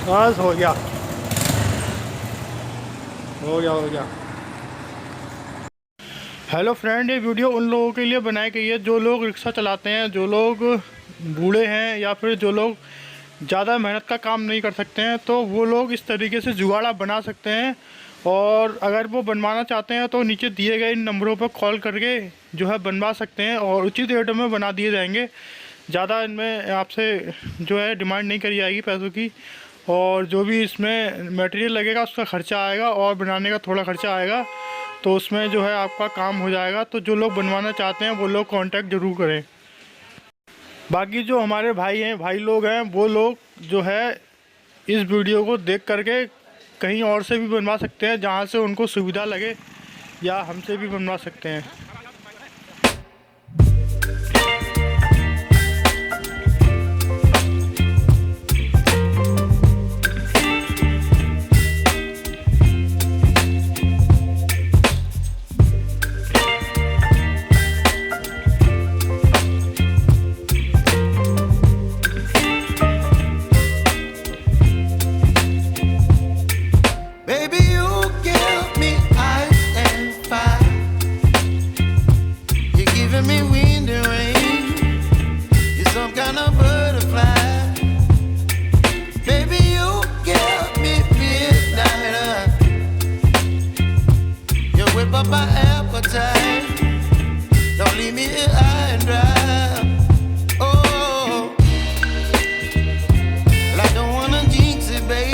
बस हो गया, हो गया, हो गया। हेलो फ्रेंड, ये वीडियो उन लोगों के लिए बनाई गई है जो लोग रिक्शा चलाते हैं, जो लोग बूढ़े हैं या फिर जो लोग ज़्यादा मेहनत का काम नहीं कर सकते हैं। तो वो लोग इस तरीके से जुगाड़ा बना सकते हैं। और अगर वो बनवाना चाहते हैं तो नीचे दिए गए इन नंबरों पर कॉल करके जो है बनवा सकते हैं और उचित रेटों में बना दिए जाएंगे। ज़्यादा इनमें आपसे जो है डिमांड नहीं करी जाएगी पैसों की। और जो भी इसमें मटेरियल लगेगा उसका ख़र्चा आएगा और बनाने का थोड़ा ख़र्चा आएगा, तो उसमें जो है आपका काम हो जाएगा। तो जो लोग बनवाना चाहते हैं वो लोग कांटेक्ट ज़रूर करें। बाकी जो हमारे भाई हैं, भाई लोग हैं, वो लोग जो है इस वीडियो को देख करके कहीं और से भी बनवा सकते हैं, जहाँ से उनको सुविधा लगे, या हमसे भी बनवा सकते हैं। Baby, you give me ice and fire. You're giving me wind and rain. You're some kind of butterfly. Baby, you give me midnight. You whip up my appetite. Don't leave me here high and dry. Oh, well, I don't wanna jinx it, baby.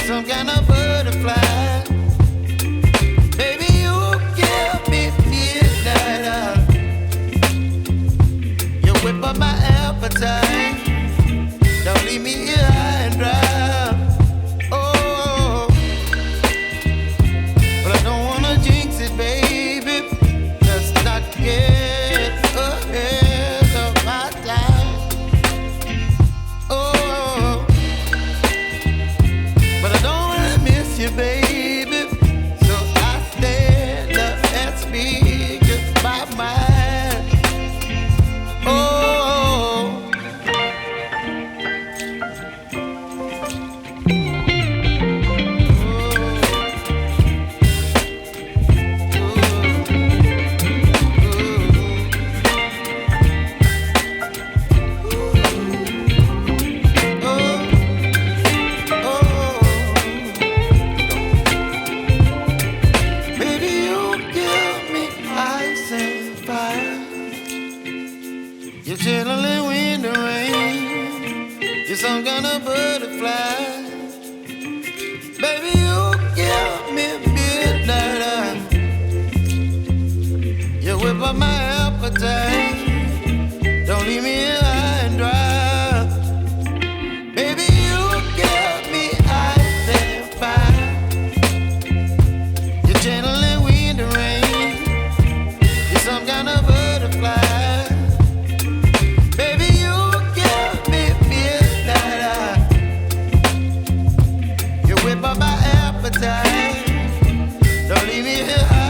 Some kind of butterfly. Baby, you give me midnight. You whip up my appetite. Don't leave me here high and dry. Oh, but I don't wanna jinx it, baby. Let's not get ahead of my time. Oh, but I don't wanna miss you, baby. So I stand up and speak my mind. Oh, you're chilling wind and rain. You're some kind of butterfly. Baby, you give me midnight. You whip up my appetite. Don't leave me here high and dry. Baby, you give me ice and fire. You're channeling wind and rain. You're some kind of butterfly. Whip up my appetite. Don't leave me here.